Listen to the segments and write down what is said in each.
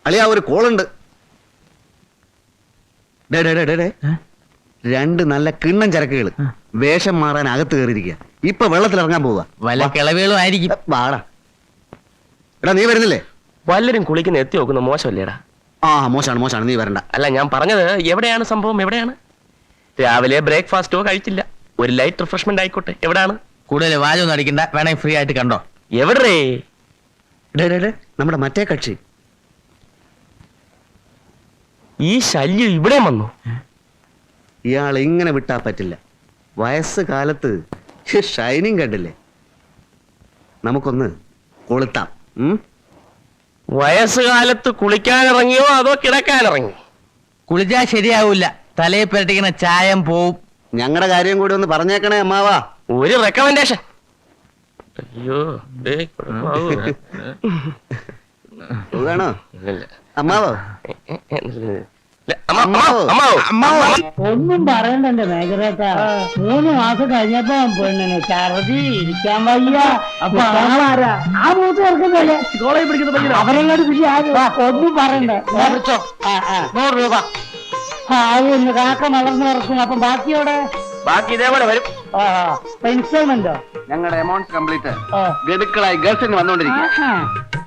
അളിയാ ഒരു കോളുണ്ട്. രണ്ട് നല്ല കിണ്ണം ചരക്കുകൾ വേഷം മാറാൻ അകത്ത് കയറിയിരിക്കുക. ഇപ്പൊ വെള്ളത്തിൽ ഇറങ്ങാൻ പോവുക. വല്ല കിളവുകളും ആയിരിക്കും. വാടാ. എടാ നീ വരുന്നില്ലേ? വല്ലരും കുളിക്കുന്ന എത്തി നോക്കുന്ന മോശമല്ലേടാ? ആ മോശമാണ്, നീ വരണ്ട. അല്ല ഞാൻ പറഞ്ഞത് എവിടെയാണ് സംഭവം? എവിടെയാണ്? രാവിലെ ബ്രേക്ക്ഫാസ്റ്റോ കഴിച്ചില്ല, ഒരു ലൈറ്റ് റിഫ്രഷ്മെന്റ് ആയിക്കോട്ടെ. എവിടെയാണ്? കൂടുതൽ വാചൊന്നും അടിക്കണ്ട, വേണമെങ്കിൽ ഫ്രീ ആയിട്ട് കണ്ടോ. എവിടെ? നമ്മുടെ മറ്റേ കക്ഷി. ഈ ശല്യം ഇവിടെ വന്നു. ഇയാൾ ഇങ്ങനെ വിട്ടാ പറ്റില്ല. വയസ്സ് കാലത്ത് ഷൈനിങ് കണ്ടില്ലേ? നമുക്കൊന്ന് കൊളുത്താം. വയസ്സുകാലത്ത് കുളിക്കാനിറങ്ങിയോ അതോ കിടക്കാനിറങ്ങി? കുളിച്ചാൽ ശരിയാവൂല, തലയെ പുരട്ടിക്കുന്ന ചായം പോവും. ഞങ്ങളുടെ കാര്യം കൂടി ഒന്ന് പറഞ്ഞേക്കണേ അമ്മാവാ. ഒരു റെക്കമെൻഡേഷൻ. അയ്യോ വേണോ അമ്മാവോ? ഒന്നും പറയണ്ടേ മേജറേട്ടാ. 3 മാസം കഴിഞ്ഞപ്പോ പെണ്ണിന് ഛർദി, ഇരിക്കാൻ വയ്യ. അപ്പൊ ആ മൂത്ത് ചേർക്കുന്നല്ലേ കോളേജ് പഠിക്കുന്ന അവരെങ്ങോട്ട് ഒന്നും പറയണ്ടേ. 100 രൂപ ഒന്ന് കാക്ക വളർന്നു ഇറക്കും. അപ്പൊ ബാക്കിയോടെ ബാക്കി ഇതേപോലെ വരും. ഇൻസ്റ്റാൾമെന്റോ? ഞങ്ങളുടെ എമൗണ്ട് കംപ്ലീറ്റ് ഗഡുക്കളായി ഗൾഫിൽ വന്നോണ്ടിരിക്കും.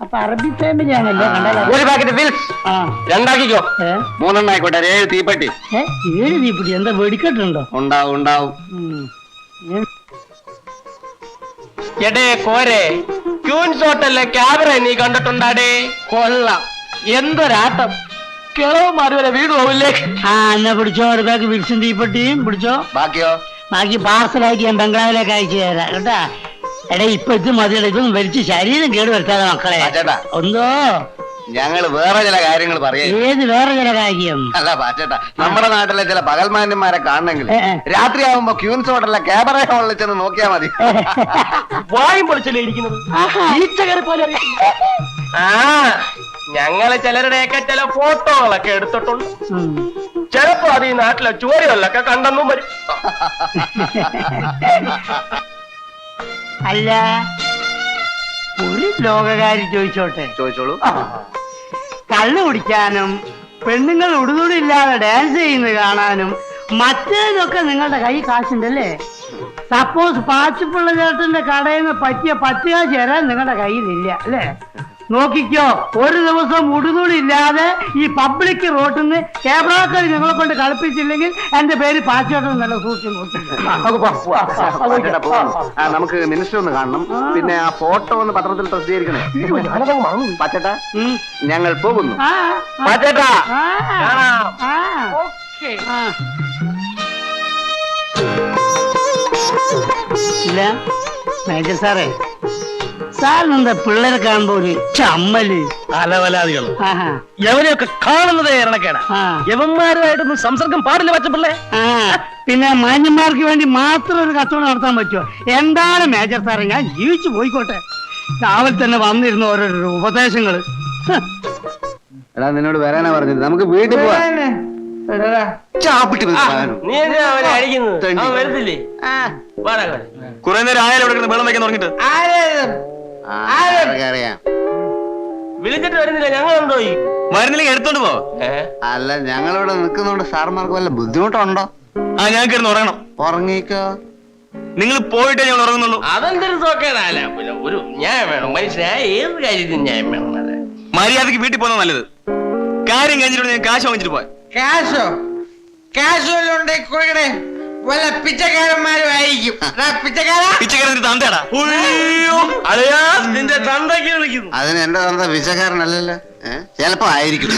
അപ്പൊ അറബി ഫാമിലി ആണല്ലോ. ഒരു പാക്കറ്റ് ഫിൽസ് രണ്ടാക്കിക്കോ. 3 ആയിക്കോട്ടെ. 7 തീപ്പെട്ടി. 7 തീപ്പെട്ടി? എന്താ വെടിക്കെട്ടുണ്ടോ? ഉണ്ടാവും. എടേ കോരെ, ക്യൂൻസ് ഹോട്ടലിലെ ക്യാമറ നീ കണ്ടിട്ടുണ്ടാടേ? കൊള്ളാം, എന്തൊരാട്ടം. കിളവന്മാര് വരെ വീട് പോവില്ലേ? എന്നാ പിടിച്ചോ, ഒരു ബാഗ് വിൽസും തീപ്പെട്ടിയും പിടിച്ചോ. ബാക്കിയോ? ബാക്കി പാർസലാക്കി ഞാൻ ബംഗ്ലാവിലേക്ക് അയച്ചു തരാം കേട്ടാ. എടാ ഇപ്പൊ ഇത് മതിയല്ല, ഇതൊന്നും വലിച്ച് ശരീരം കേട് വരുത്താതെ മക്കളെ. ഒന്നോ ഞങ്ങള് വേറെ ചില കാര്യങ്ങൾ പറയാം. ഏത് വേറെ ചില കാര്യം? അല്ല പാച്ചേട്ടാ, നമ്മുടെ നാട്ടിലെ ചില പകൽമാന്യന്മാരെ കാണണമെങ്കിൽ രാത്രിയാവുമ്പോ ക്യൂൻസ് ഹോട്ടലിലെ ക്യാമറ ഹോളിൽ ചെന്ന് നോക്കിയാ മതി. വായും പൊളിച്ചല്ലേ ഇരിക്കുന്നത്. ഞങ്ങള് ചിലരുടെയൊക്കെ ചില ഫോട്ടോകളൊക്കെ എടുത്തിട്ടുണ്ട്. ചിലപ്പോ അത് ഈ നാട്ടിലെ ചുവരുകളിലൊക്കെ കണ്ടെന്നും വരും. അല്ല, ഒരു ലോകകാരി ചോദിച്ചോളൂ. കള്ളു കുടിക്കാനും പെണ്ണുങ്ങൾ ഉടുതുടില്ലാതെ ഡാൻസ് ചെയ്യുന്നത് കാണാനും മറ്റേതൊക്കെ നിങ്ങളുടെ കൈ കാശുണ്ടല്ലേ? സപ്പോസ് പാച്ചിപ്പിള്ള ചേട്ടന്റെ കടയിൽ നിന്ന് പറ്റിയ 10 കാശ് തരാൻ നിങ്ങളുടെ കയ്യിലില്ല അല്ലേ? നോക്കിക്കോ, ഒരു ദിവസം ഉടുതുടില്ലാതെ ഈ പബ്ലിക് റോഡിൽ നിന്ന് ക്യാമറക്കാർ നിങ്ങളെ കൊണ്ട് കളിപ്പിച്ചില്ലെങ്കിൽ എന്റെ പേര് പാച്ചോട്ടം നല്ല സൂക്ഷിച്ചു നോക്കി. നമുക്ക് മിനിസ്റ്റർ ഒന്ന് കാണണം. പിന്നെ ആ ഫോട്ടോ ഒന്ന് പത്രത്തിൽ പ്രസിദ്ധീകരിക്കണേ. പാച്ചേട്ടാ, ഞങ്ങൾ പോകുന്നു. പാച്ചേട്ടാ ഇല്ല മേജർ സാറേ, സാറിനെന്താ പിള്ളേരെ കാണുമ്പോ ഒരു ചമ്മല്? അലവലാദികൾ എവരെയൊക്കെ കാണുന്നതേ ഇറണക്കേടാ. യവന്മാരുമായിട്ടൊന്നും സംസർഗം പാടില്ല പച്ചപ്പിള്ളേ. പിന്നെ മാന്യന്മാർക്ക് വേണ്ടി മാത്രം ഒരു കച്ചവടം നടത്താൻ പറ്റുമോ? എന്താണ് മേജർ സാറേ, ഞാൻ ജീവിച്ചു പോയിക്കോട്ടെ. രാവിലെ തന്നെ വന്നിരുന്ന ഓരോരോ ഉപദേശങ്ങള്. എടാ നിന്നോട് വരാനാ പറഞ്ഞത്, നമുക്ക് വീട്ടിൽ പോവാ. കുറെ നേരം ആയാലും വെള്ളം വെക്കാൻ തുടങ്ങിട്ട് വിളിച്ചിട്ട് വരുന്നില്ല. ഞങ്ങൾ കൊണ്ടുപോയി വരുന്നില്ലെങ്കിൽ എടുത്തോണ്ട് പോ. അല്ല, ഞങ്ങളിവിടെ നിൽക്കുന്നോണ്ട് സാർമാർക്ക് വല്ല ബുദ്ധിമുട്ടുണ്ടോ? ഞാൻ കിടന്ന് ഉറങ്ങണം. ഉറങ്ങിക്കോ, നിങ്ങൾ പോയിട്ടേ ഞങ്ങൾ ഉറങ്ങുന്നുള്ളൂ. അതെന്തൊരു സോക്കേടല്ല. ഒരു ന്യായം വേണം മനുഷ്യനായ ഏത് കാര്യത്തിന് ന്യായം വേണം. മര്യാദക്ക് വീട്ടിൽ പോകുന്നത് നല്ലത്. കാര്യം കഴിഞ്ഞിട്ട് ഞാൻ കാശ് വാങ്ങിച്ചിട്ട് പോയി. കാശോ ഉണ്ടെങ്കിൽ കൊടുക്കണേ. വല്ല പിച്ചക്കാരന്മാരും ആയിരിക്കും. പിച്ചക്കാരൻ തന്തേടാ. നിന്റെ തന്തയ്ക്ക് വിളിക്കുന്നു. അതിന് എന്റെ തന്ത പിച്ചക്കാരനല്ലല്ലോ. ചിലപ്പോ ആയിരിക്കും.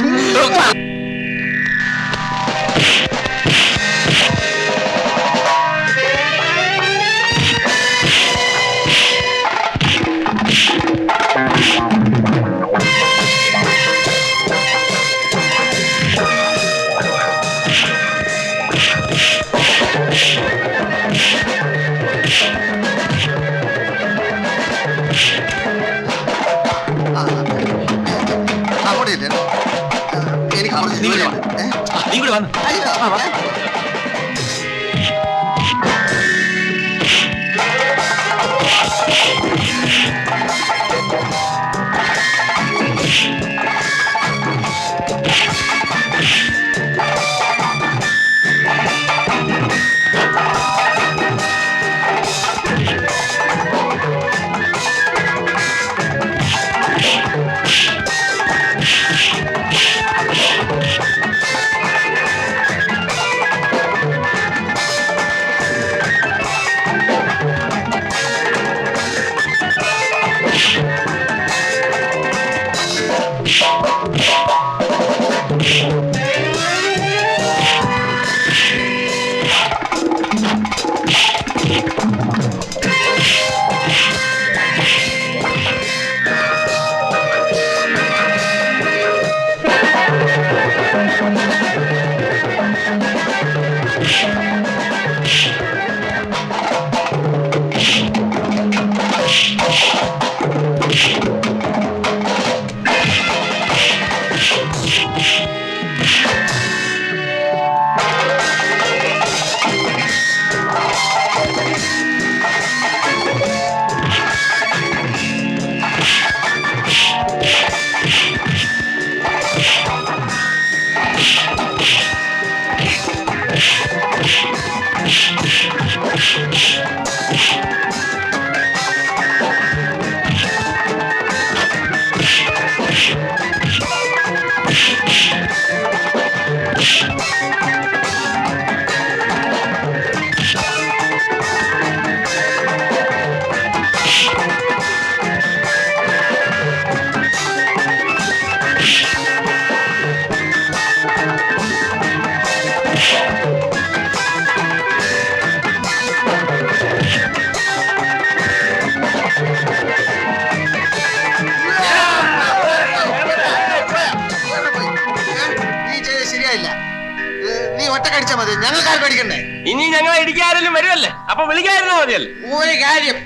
ഇനി ഞങ്ങളെ ഇടിക്കാരെങ്കിലും വരുമല്ലേ, അപ്പൊ വിളിക്കായിരുന്നാ മതിയല്ലേ. ഒരു കാര്യം,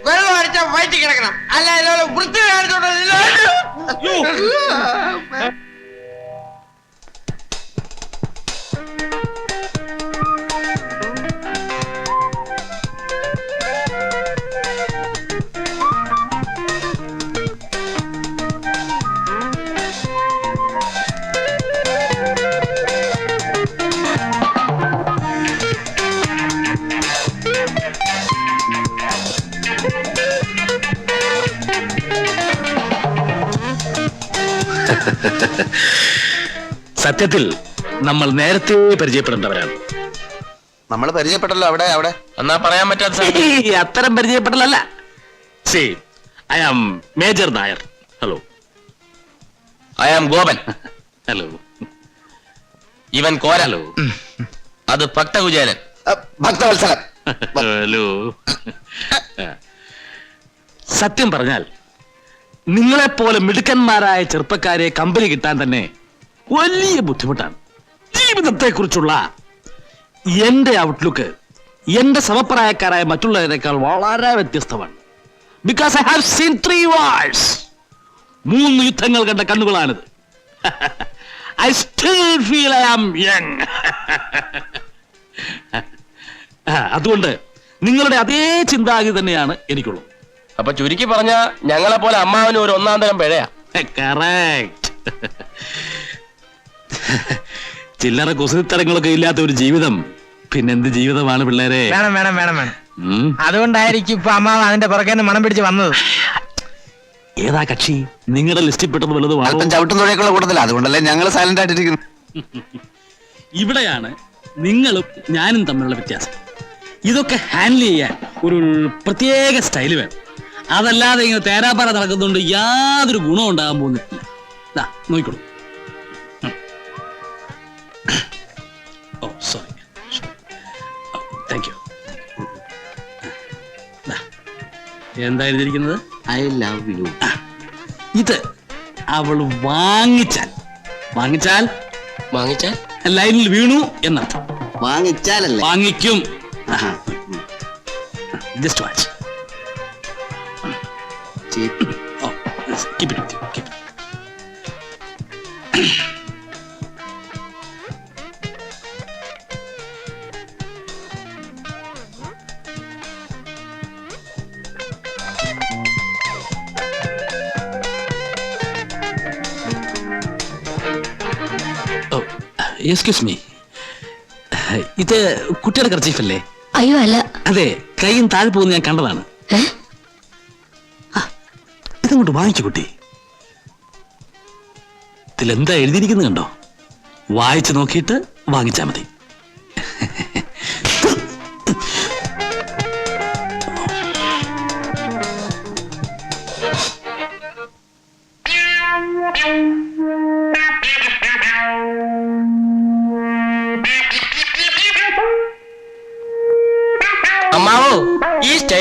വെള്ളം അടിച്ചാൽ വയറ്റി കിടക്കണം, അല്ല ഇതുപോലെ വൃത്തി കാണിച്ചോണ്ടോ. സത്യത്തിൽ നമ്മൾ നേരത്തെ പരിചയപ്പെടേണ്ടവരാണ്. നമ്മൾ പരിചയപ്പെട്ടല്ലോ. അവിടെ അവിടെ എന്നാ പറയാൻ പറ്റാത്ത അത്തരം പരിചയപ്പെടലല്ല. See I am major Nair. Hello. I am Gopan. Hello. ഇവൻ കോരലോ, അത് ഭക്തകുചേരൻ. ഭക്തവത്സലൻ. ഹലോ. സത്യം പറഞ്ഞാൽ നിങ്ങളെപ്പോലെ മിടുക്കന്മാരായ ചെറുപ്പക്കാരെ കമ്പനി കിട്ടാൻ തന്നെ വലിയ ബുദ്ധിമുട്ടാണ്. ജീവിതത്തെ കുറിച്ചുള്ള എന്റെ ഔട്ട്ലുക്ക് എന്റെ സമപ്രായക്കാരായ മറ്റുള്ളവരെക്കാൾ വളരെ വ്യത്യസ്തമാണ്. Because I have seen 3 wars. 3 യുദ്ധങ്ങൾ കണ്ട കണ്ണുകളാണിത്. I still feel I am young. അതുകൊണ്ട് നിങ്ങളുടെ അതേ ചിന്താഗതി തന്നെയാണ് എനിക്കുള്ളത്. അപ്പൊ ചുരുക്കി പറഞ്ഞ ഞങ്ങളെ പോലെ അമ്മാവന് ഒരു 1-ാം തരം പിഴയാ. കറക്റ്റ്. ചില്ലറ കുസൃത്തരങ്ങളൊക്കെ ഇല്ലാത്ത ഒരു ജീവിതം പിന്നെന്ത് ജീവിതമാണ് പിള്ളേരെ? വേണം വേണം വേണം വേണം. അതുകൊണ്ടായിരിക്കും ഇപ്പൊ അമ്മാവ് അതിന്റെ പുറകെ മണം പിടിച്ച് വന്നത്. ഏതാ കക്ഷി? നിങ്ങളുടെ ലിസ്റ്റിൽ പെട്ടത് വലുതുമാണ്. അല്പം ചവിട്ടും തുഴയൊക്കെയുള്ള കൂട്ടത്തില്ല, അതുകൊണ്ടല്ലേ ഞങ്ങൾ സൈലന്റ് ആയിട്ടിരിക്കുന്നു. ഇവിടെയാണ് നിങ്ങളും ഞാനും തമ്മിലുള്ള വ്യത്യാസം. ഇതൊക്കെ ഹാൻഡിൽ ചെയ്യാൻ ഒരു പ്രത്യേക സ്റ്റൈല് വേണം. അതല്ലാതെ ഇങ്ങനെ തേരാപ്പാറ നടക്കുന്നുണ്ട് യാതൊരു ഗുണം ഉണ്ടാകാൻ പോകുന്നില്ല. നോക്കിക്കോളൂ. ഓ സോറി, താങ്ക് യു. എന്താ എഴുതിയിരിക്കുന്നത്? I love you. ഇത് അവൾ വാങ്ങിച്ചാൽ വാങ്ങിച്ചാൽ ലൈനിൽ വീണു എന്നർത്ഥം. വാങ്ങിച്ചാലല്ലേ? വാങ്ങിക്കും. Just watch. Oh, keep it with you. Keep it. Oh, excuse me. ഇത് കുട്ടിയുടെ കർച്ചീഫല്ലേ? അയ്യോ അല്ല. അതെ, കൈയും താഴെ പോകുന്ന ഞാൻ കണ്ടതാണ്. ഇതങ്ങോട്ട് വാങ്ങിച്ചു കുട്ടി. ഇതിലെന്താ എഴുതിയിരിക്കുന്നത് കണ്ടോ? വായിച്ചു നോക്കിയിട്ട് വാങ്ങിച്ചാ മതി.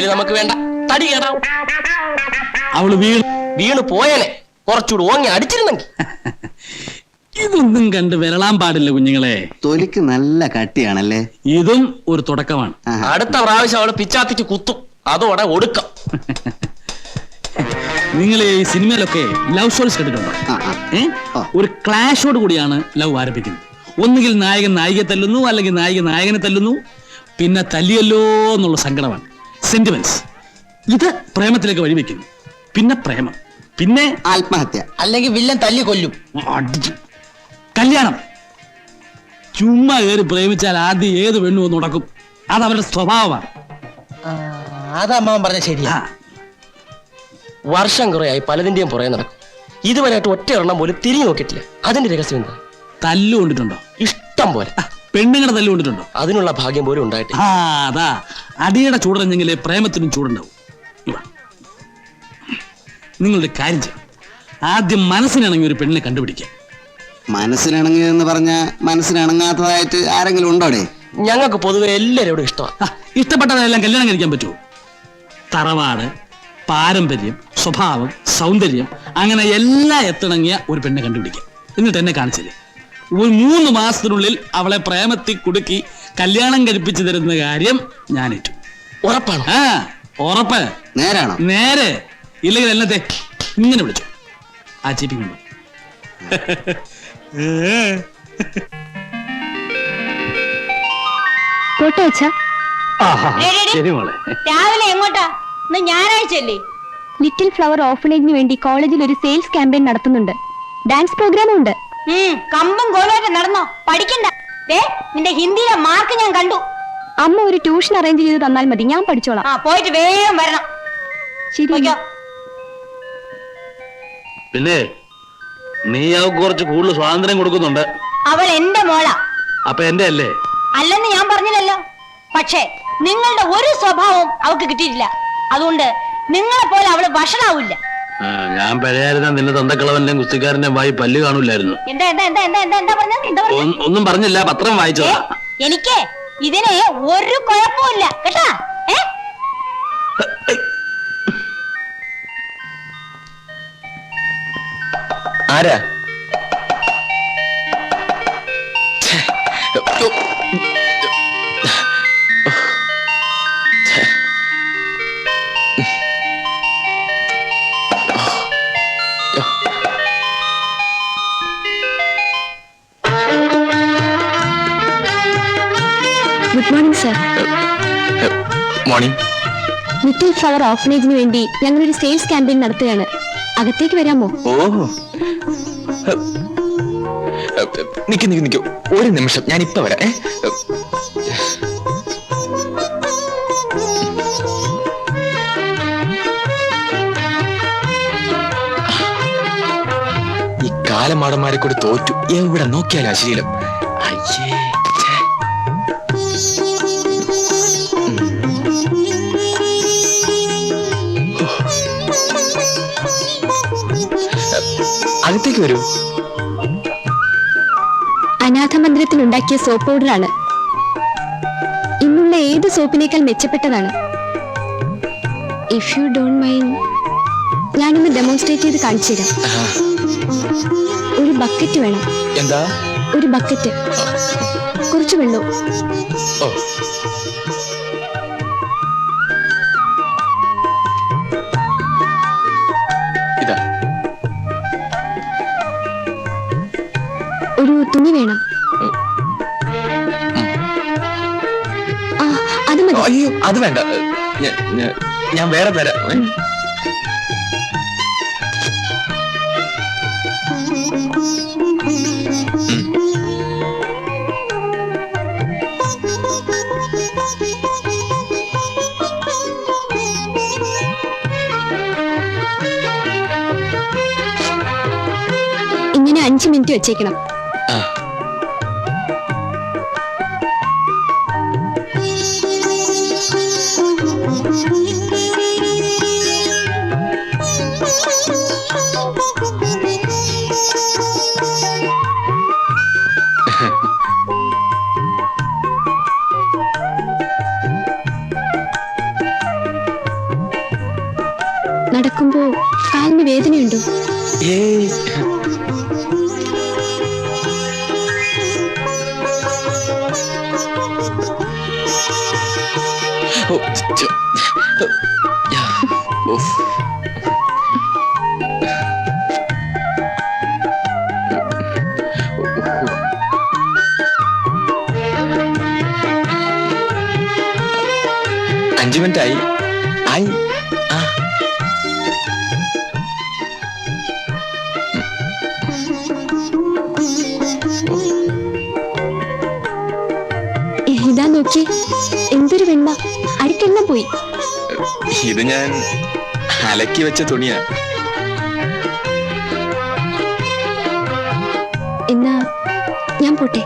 ജോലി നമുക്ക് വേണ്ട, തടി കേടാവും. അവള് വീണ് പോയനെ, കുറച്ചുകൂടി ഓങ്ങി അടിച്ചിരുന്നെങ്കിൽ. ഇതൊന്നും കണ്ട് വിരളാൻ പാടില്ല കുഞ്ഞുങ്ങളെ. തൊലിക്ക് നല്ല കട്ടിയാണല്ലേ. ഇതും ഒരു തുടക്കമാണ്. അടുത്ത പ്രാവശ്യം അവള് പിച്ചാത്തിക്ക് കുത്തും, അതോടെ ഒടുക്കം. നിങ്ങൾ ഈ സിനിമയിലൊക്കെ ലവ് സ്റ്റോറീസ് കേട്ടിട്ടുണ്ടോ? ഒരു ക്ലാഷോട് കൂടിയാണ് ലവ് ആരംഭിക്കുന്നത്. ഒന്നുകിൽ നായകൻ നായികയെ തല്ലുന്നു, അല്ലെങ്കിൽ നായിക നായകനെ തല്ലുന്നു, പിന്നെ തല്ലിയല്ലോ എന്നുള്ള സങ്കടമാണ്, സെന്റിമെന്റ്സ്. ഇത് പ്രേമത്തിലേക്ക് വഴിവെക്കുന്നു. പിന്നെ പ്രേമം, പിന്നെ ആത്മഹത്യ, അല്ലെങ്കിൽ വില്ലൻ തല്ലി കൊല്ലും. കല്യാണം. ചുമ്മാ കയറി പ്രേമിച്ചാൽ ആദ്യം ഏത് പെണ്ണു വന്ന് ഉടക്കും. അത് അവരുടെ സ്വഭാവമാണ്. അത് അമ്മാവൻ പറഞ്ഞ ശരിയാ. വർഷം കുറയായി പലതിന്റെയും പുറകെ നടക്കും. ഇതുവരെയായിട്ട് ഒറ്റ എണ്ണം പോലും തിരിഞ്ഞു നോക്കിയിട്ടില്ല. അതിന്റെ രഹസ്യം എന്താ? തല്ലു കൊണ്ടിട്ടുണ്ടോ? ഇഷ്ടം പോലെ. പെണ്ണുങ്ങളുടെ തല്ലു കൊണ്ടിട്ടുണ്ടോ? അതിനുള്ള ഭാഗ്യം പോലും ഉണ്ടായിട്ടില്ല. അതാ അടിയുടെ ചൂടറിഞ്ഞെങ്കിലേ പ്രേമത്തിനും ചൂടുണ്ടാവും. നിങ്ങളുടെ കാര്യം ചെയ്യും, ആദ്യം മനസ്സിനിണങ്ങി ഒരു പെണ്ണിനെ കണ്ടുപിടിക്കുക. മനസ്സിനിണങ്ങിയെന്ന് പറഞ്ഞ മനസ്സിനിണങ്ങാത്തതായിട്ട് ആരെങ്കിലും ഉണ്ടോടെ? ഞങ്ങൾക്ക് പൊതുവെ എല്ലാവരോടും ഇഷ്ടമാണ്. ഇഷ്ടപ്പെട്ടതെല്ലാം കല്യാണം കഴിക്കാൻ പറ്റുമോ? തറവാട്, പാരമ്പര്യം, സ്വഭാവം, സൗന്ദര്യം, അങ്ങനെ എല്ലാം എത്തിണങ്ങിയ ഒരു പെണ്ണെ കണ്ടുപിടിക്കുക. എന്നിട്ട് എന്നെ കാണിച്ചില്ലേ, ഒരു 3 മാസത്തിനുള്ളിൽ അവളെ പ്രേമത്തിൽ കുടുക്കി കല്യാണം കഴിപ്പിച്ചു തരുന്ന കാര്യം ഞാൻ ഏറ്റു. ഉറപ്പാണ്? ഉറപ്പ്. നേരാണോ? നേരെ. ഇല്ലെങ്കിൽ എന്നത്തെ ഇങ്ങനെ വിളിച്ചു ആ ചീപ്പിങ്ങുണ്ടോ? ശരി മോളെ. രാവിലെ എങ്ങോട്ടാ? ഇന്ന് ഞായറാഴ്ചയല്ലേ? ലിറ്റിൽ ഫ്ലവർ ഓർഫനേജിന് വേണ്ടി കോളേജിൽ ഒരു സെയിൽസ് ക്യാമ്പയിൻ നടത്തുന്നുണ്ട്. ഡാൻസ് പ്രോഗ്രാമും ഉണ്ട്. കമ്പം കോലായിട്ട് നടന്നോ, പഠിക്കണ്ട. നിന്റെ ഹിന്ദിയിലെ മാർക്ക് ഞാൻ കണ്ടു. അമ്മ ഒരു ട്യൂഷൻ അറേഞ്ച് ചെയ്ത് തന്നാൽ മതി, ഞാൻ പഠിച്ചോളാം. പോയിട്ട് വേഗം വരണം. ശരി. പിന്നെ നീ അവൾക്ക് കുറച്ച് കൂടുതൽ സ്വാതന്ത്ര്യം കൊടുക്കുന്നുണ്ട്. അവൾ എന്റെ മോളാ. അപ്പൊ എന്റെ അല്ലേ? അല്ലെന്ന് ഞാൻ പറഞ്ഞില്ലല്ലോ. പക്ഷേ നിങ്ങളുടെ ഒരു സ്വഭാവവും അവൾക്ക് കിട്ടിയിട്ടില്ല. അതുകൊണ്ട് നിങ്ങളെ പോലെ അവള് വഷളാവില്ല. ഞാൻ പഴയായിരുന്ന നിന്റെ തന്തക്കളവന്റെ കുസ്തിക്കാരന്റെ വായി പല്ല് കാണൂലായിരുന്നു. ഒന്നും പറഞ്ഞില്ല, പത്രം വായിച്ചതാ. എനിക്ക് ഇതിന് ഒരു കുഴപ്പമില്ല കേട്ടാ. ആരാ? Good morning sir. Morning. Little flower ഓർഫനേജിന് വേണ്ടി ഞങ്ങളൊരു സെയിൽസ് ക്യാമ്പയിൻ നടത്തുകയാണ്. അകത്തേക്ക് വരാമോ? നിക്ക് ഒരു നിമിഷം, ഞാൻ ഇപ്പൊ വരാം. ഈ കാലമാടന്മാരെ കൂടി തോറ്റു. എവിടെ നോക്കിയാലും അശ്ലീലം. അയ്യേ. അകത്തേക്ക് വരൂ. അനാഥ മന്ദിരത്തിൽ ഉണ്ടാക്കിയ സോപ്പ് പൗഡറാണ്. ഇന്നുള്ള ഏത് സോപ്പിനേക്കാൾ മെച്ചപ്പെട്ടതാണ്. ഇഫ് യു ഡോണ്ട് മൈൻഡ്, ഞാനൊന്ന് ഡെമോൺസ്ട്രേറ്റ് ചെയ്ത് കാണിച്ചു തരാം. ഒരു ബക്കറ്റ് വേണം. എന്താ? ഒരു ബക്കറ്റ്, കുറച്ച് വെള്ളവും. ഇതാ. ഒരു തുണി വേണം. അത് മതി. അയ്യോ, അത് വേണ്ട, ഞാൻ വേറെ തരാം. ഇങ്ങനെ 5 മിനിറ്റ് വെച്ചേക്കണം. ഏയ് ഓ, ഛെ. യാ, ഉഫ്. 5 മിനിറ്റ് ആയി ആ ഇതാ നോക്കി, എന്തൊരു വെണ്മ, അടിക്കെല്ലാം പോയി. ഇത് ഞാൻ അലക്കി വെച്ച തുണിയാ. എന്നാ ഞാൻ പോട്ടെ.